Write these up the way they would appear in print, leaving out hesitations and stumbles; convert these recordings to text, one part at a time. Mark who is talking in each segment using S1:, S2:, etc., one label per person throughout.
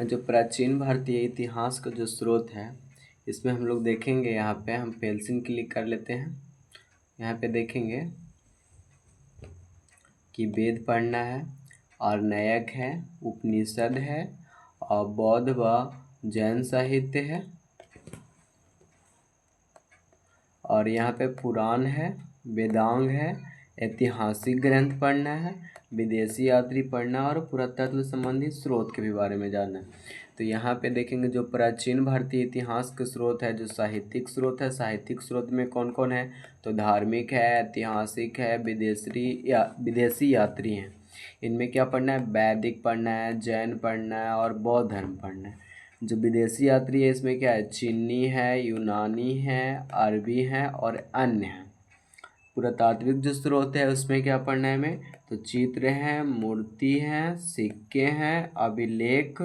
S1: जो प्राचीन भारतीय इतिहास का जो स्रोत है, इसमें हम लोग देखेंगे। यहाँ पे हम पेंसिल क्लिक कर लेते हैं। यहाँ पे देखेंगे कि वेद पढ़ना है, आर्णयक है, उपनिषद है और बौद्ध व जैन साहित्य है, और यहाँ पे पुराण है, वेदांग है, ऐतिहासिक ग्रंथ पढ़ना है, विदेशी यात्री पढ़ना और पुरातत्व संबंधी स्रोत के भी बारे में जानना है। तो यहाँ पे देखेंगे जो प्राचीन भारतीय इतिहास के स्रोत है, जो साहित्यिक स्रोत है, साहित्यिक स्रोत में कौन कौन है, तो धार्मिक है, ऐतिहासिक है, विदेशी यात्री हैं। इनमें क्या पढ़ना है, वैदिक पढ़ना है, जैन पढ़ना है और बौद्ध धर्म पढ़ना है। जो विदेशी यात्री है इसमें क्या है, चीनी है, यूनानी है, अरबी है और अन्य है। पुरातात्विक जो स्रोत है उसमें क्या पढ़ना है हमें, तो चित्र हैं, मूर्ति हैं, सिक्के हैं, अभिलेख,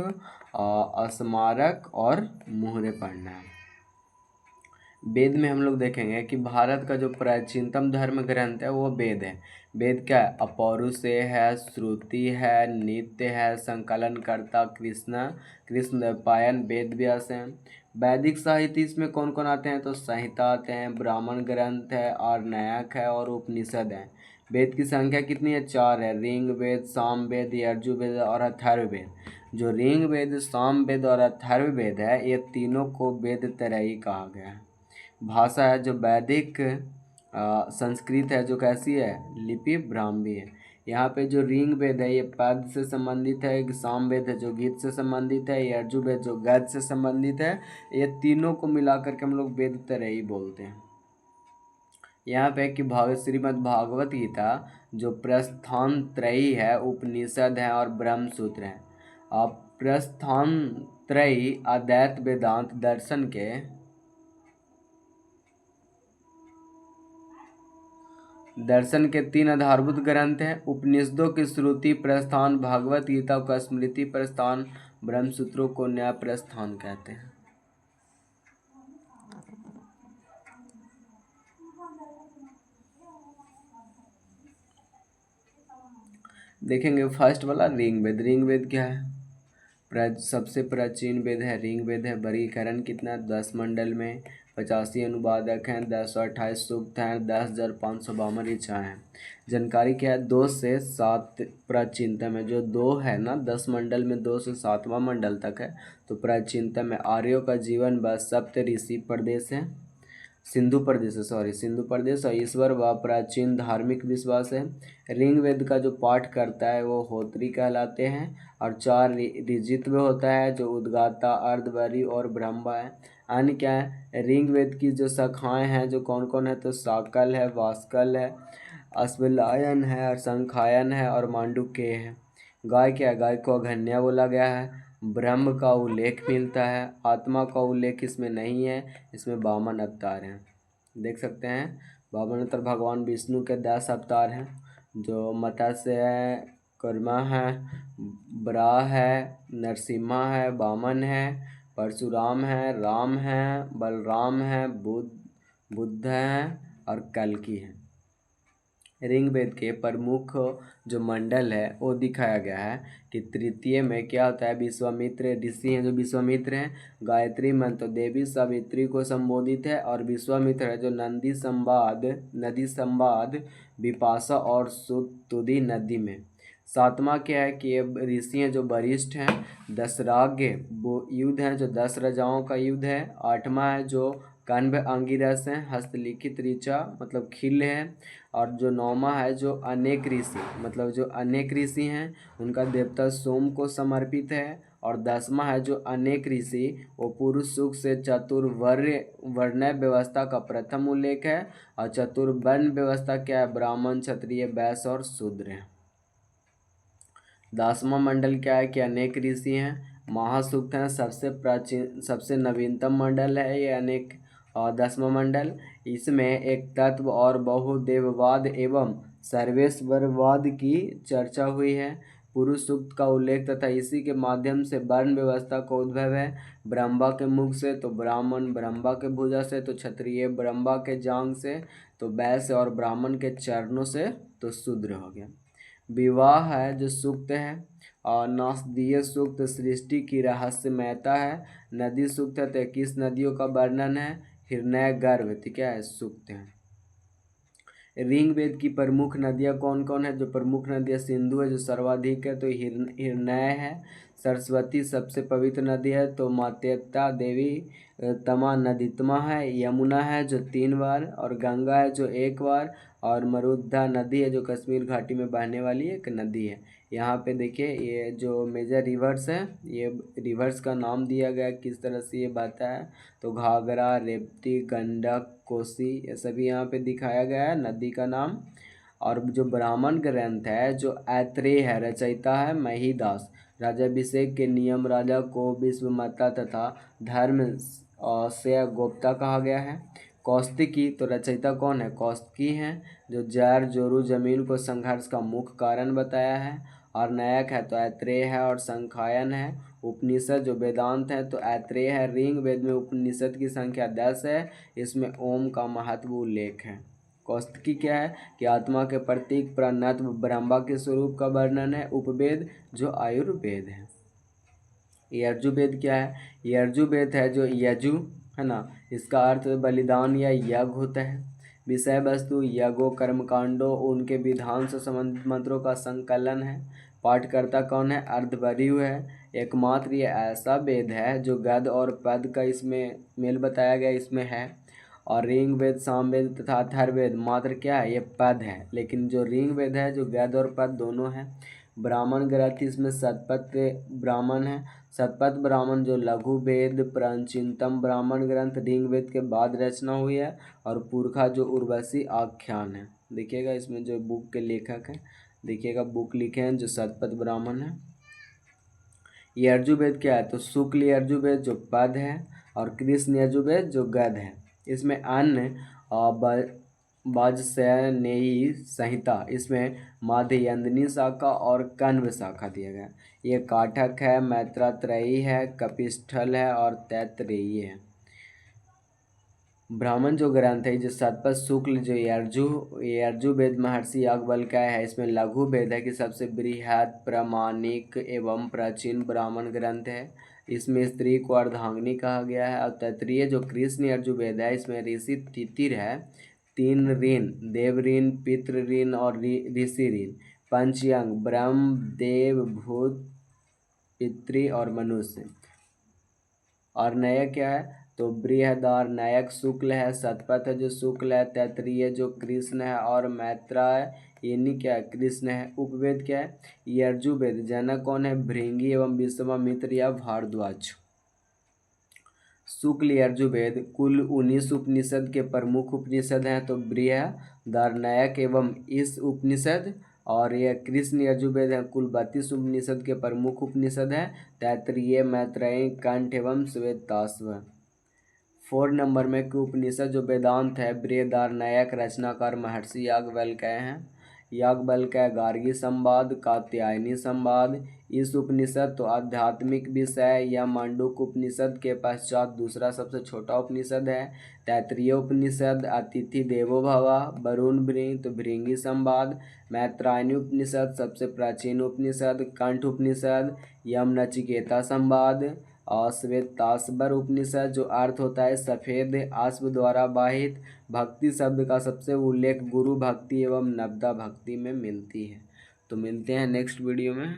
S1: स्मारक और मुहरें पढ़ना है। वेद में हम लोग देखेंगे कि भारत का जो प्राचीनतम धर्म ग्रंथ है वो वेद है। वेद क्या है, अपौरुषेय है, श्रुति है, नित्य है, संकलनकर्ता कृष्ण द्वैपायन वेद व्यास हैं। वैदिक साहित्य इसमें कौन कौन आते हैं, तो संहिता आते हैं, ब्राह्मण ग्रंथ है, आर्णयक है और उपनिषद है। वेद की संख्या कितनी है, 4 है, ऋग वेद, साम वेद, यजुर्वेद और अथर्ववेद। जो ऋग वेद, साम वेद और अथर्ववेद है, ये तीनों को वेद त्रयी कहा गया है। भाषा है जो वैदिक संस्कृत है, जो कैसी है, लिपि ब्राह्मी है। यहाँ पे जो ऋग वेद है ये पद से संबंधित है, साम वेद है जो गीत से संबंधित है, यजुर्वेद जो गद्य से संबंधित है। ये तीनों को मिलाकर के हम लोग वेद त्रयी बोलते हैं। यहाँ पे कि श्रीमद् भागवत गीता जो प्रस्थान त्रयी है, उपनिषद है और ब्रह्म सूत्र है। अब प्रस्थान त्रयी अद्वैत वेदांत दर्शन के 3 आधारभूत ग्रंथ हैं। उपनिषदों की श्रुति प्रस्थान, भागवत गीता को स्मृति प्रस्थान, ब्रह्मसूत्रों को न्याय प्रस्थान कहते हैं। देखेंगे फर्स्ट वाला ऋग्वेद। ऋग्वेद क्या है, सबसे प्राचीन वेद है ऋग्वेद है। वर्गीकरण कितना, 10 मंडल में, 85 अनुवादक हैं, 1028 सूक्त हैं, 10,552 ऋचाएँ हैं। जानकारी क्या है, 2 से 7 प्राचीनतम है। जो 2 है ना 10 मंडल में, 2 से 7वां मंडल तक है तो प्राचीनतम है। आर्यों का जीवन व सप्त ऋषि प्रदेश है, सिंधु प्रदेश और ईश्वर व प्राचीन धार्मिक विश्वास है। ऋग्वेद का जो पाठ करता है वो होत्री कहलाते हैं और 4 ऋजित्व होता है, जो उद्गाता, अर्धवरी और ब्रह्मा है। अन्य क्या है, ऋग्वेद की जो शाखाएं हैं जो कौन कौन है, तो साकल है, वास्कल है, अश्वलायन है और संखायन है और मांडुक्य है। गाय क्या है, गाय को अघन्या बोला गया है। ब्रह्म का उल्लेख मिलता है, आत्मा का उल्लेख इसमें नहीं है। इसमें 52 अवतार हैं, देख सकते हैं। 52 अवतार भगवान विष्णु के 10 अवतार हैं, जो मत्स्य है, कर्मा है, बराह है, नरसिम्हा है, वामन है, परशुराम है, राम है, बलराम है, बुद्ध है और कल्कि है। ऋग्वेद के प्रमुख जो मंडल है वो दिखाया गया है कि तृतीय में क्या होता है, विश्वामित्र ऋषि हैं जो विश्वामित्र हैं। गायत्री मंत्र देवी सावित्री को संबोधित है और विश्वामित्र है जो नदी संवाद विपाशा और तुदी नदी में। 7वां क्या है कि ये ऋषि हैं जो वरिष्ठ हैं। दशराग्य वो युद्ध है जो 10 राजाओं का युद्ध है। 8वां है जो कण्व अंगिरस हैं, हस्तलिखित ऋचा मतलब खिल है। और जो 9वां है जो अनेक ऋषि, मतलब जो अनेक ऋषि हैं उनका देवता सोम को समर्पित है। और 10वां है जो अनेक ऋषि वो पुरुष सुख से चतुर्वर्ण व्यवस्था का प्रथम उल्लेख है। और चतुर्वर्ण व्यवस्था क्या है, ब्राह्मण, क्षत्रिय, वैश्य और शूद्र है। 10वां मंडल क्या है कि अनेक ऋषि हैं। महासूक्त है सबसे प्राचीन, सबसे नवीनतम मंडल है ये अनेक। और 10वां मंडल, इसमें एक तत्व और बहुदेववाद एवं सर्वेश्वरवाद की चर्चा हुई है। पुरुष सूक्त का उल्लेख तथा इसी के माध्यम से वर्ण व्यवस्था का उद्भव है। ब्रह्मा के मुख से तो ब्राह्मण, ब्रह्मा के भुजा से तो क्षत्रिय, ब्रह्मा के जांग से तो वैश्य और ब्राह्मण के चरणों से तो शूद्र हो गया। विवाह है जो सूक्त है और नासदीय सूक्त सृष्टि की रहस्यमयता है। नदी सूक्त है तो 21 नदियों का वर्णन है। हिरण्य गर्भ ठीक है सूक्त है। ऋग्वेद की प्रमुख नदियाँ कौन कौन है? जो प्रमुख नदियाँ सिंधु है जो सर्वाधिक है तो हिरण्य है। सरस्वती सबसे पवित्र नदी है तो मातेता देवी तमा नदीतमा है। यमुना है जो 3 बार, और गंगा है जो 1 बार, और मरुद्धा नदी है जो कश्मीर घाटी में बहने वाली एक नदी है। यहाँ पे देखिए ये जो मेजर रिवर्स है, ये रिवर्स का नाम दिया गया किस तरह से ये बहता है, तो घाघरा, रेवती, गंडक, कोसी, ये सभी यहाँ पे दिखाया गया है नदी का नाम। और जो ब्राह्मण ग्रंथ है जो ऐत्रेय है, रचयिता है महीदास। राज्याभिषेक के नियम राजा को विश्वमाता तथा धर्म से गोप्ता कहा गया है। कौस्तिकी तो रचयिता कौन है? कौस्तिकी हैं जो जैर जोरू जमीन को संघर्ष का मुख्य कारण बताया है। और नायक है तो ऐत्रेय है, और संखायन है। उपनिषद जो वेदांत है तो ऐत्रेय है। ऋग्वेद में उपनिषद की संख्या 10 है, इसमें ओम का महत्व उल्लेख है। कौस्तिकी क्या है कि आत्मा के प्रतीक प्रणत्व ब्रह्मा के स्वरूप का वर्णन है। उपवेद जो आयुर्वेद है। यजुर्वेद क्या है? यजुर्वेद है जो यजु है ना, इसका अर्थ बलिदान या यज्ञ होता है। विषय वस्तु यज्ञों कर्मकांडों उनके विधान से संबंधित मंत्रों का संकलन है। पाठकर्ता कौन है? अर्धवर्यु है। एकमात्र ये ऐसा वेद है जो गद्य और पद का इसमें मेल बताया गया इसमें है। और ऋग्वेद, सामवेद तथा अथर्ववेद मात्र क्या है? ये पद है। लेकिन जो ऋग्वेद है जो गद्य और पद दोनों है। ब्राह्मण ग्रंथ इसमें शतपथ ब्राह्मण है। शतपथ ब्राह्मण जो लघु वेद प्राचीनतम ब्राह्मण ग्रंथ ऋग्वेद के बाद रचना हुई है। और पुरखा जो उर्वशी आख्यान है। देखिएगा इसमें जो बुक के लेखक हैं, देखिएगा बुक लिखे हैं जो शतपथ ब्राह्मण है। यजुर्वेद क्या है? तो शुक्ल यजुर्वेद जो पद है, और कृष्ण यजुर्वेद जो गद्य है। इसमें अन्य वाजसेनेयी संहिता, इसमें माध्ययंदिनी शाखा और कण्व शाखा दिया गया। ये काठक है, मैत्रात्रेयी है, कपिस्थल है, और तैत्तिरीय है। ब्राह्मण जो ग्रंथ है जो शतपथ शुक्ल जो यजुर्वेद महर्षि याज्ञवल्क्य है। इसमें लघु वेद है कि सबसे बृहद प्रामाणिक एवं प्राचीन ब्राह्मण ग्रंथ है। इसमें स्त्री को अर्धांगिनी कहा गया है। और तैत्तिरीय जो कृष्ण यजुर्वेद है इसमें ऋषि तितिर है। 3 ऋण, देव ऋण, पितृ ऋण और ऋषि ऋण। पंचयंग ब्रह्म, देव, भूत, पितृ और मनुष्य। और नया क्या है? तो बृहदार नायक शुक्ल है, शतपथ है जो शुक्ल है, तैत्तिरीय जो कृष्ण है, और मैत्रायनी क्या है? कृष्ण है। उपवेद क्या है? यजुर्वेद। जनक कौन है? भृंगी एवं विश्वामित्र या भारद्वाज। शुक्ल यजुर्वेद कुल 19 उपनिषद के प्रमुख उपनिषद हैं तो बृहदारण्यक एवं इस उपनिषद। और यह कृष्ण यजुर्वेद है कुल 32 उपनिषद के प्रमुख उपनिषद हैं। तैत्तिरीय, मैत्रेयी, कंठ एवं श्वेताश्व। 4 नंबर में कि उपनिषद जो वेदांत है बृहदारण्यक रचनाकार महर्षि याज्ञवल्क्य हैं। याज्ञवल्क्य गार्गी संवाद, कात्यायनी संवाद। इस उपनिषद तो आध्यात्मिक विषय या मांडूक्य उपनिषद के पश्चात दूसरा सबसे छोटा उपनिषद है। तैत्तिरीय उपनिषद अतिथि देवो भव, वरुण भृंग तो भृंगी संवाद। मैत्रायनी उपनिषद सबसे प्राचीन उपनिषद। कंठ उपनिषद यम नचिकेता संवाद। और श्वेताश्वर उपनिषद जो अर्थ होता है सफ़ेद अश्व द्वारा वाहित। भक्ति शब्द का सबसे उल्लेख गुरु भक्ति एवं नवदा भक्ति में मिलती है। तो मिलते हैं नेक्स्ट वीडियो में।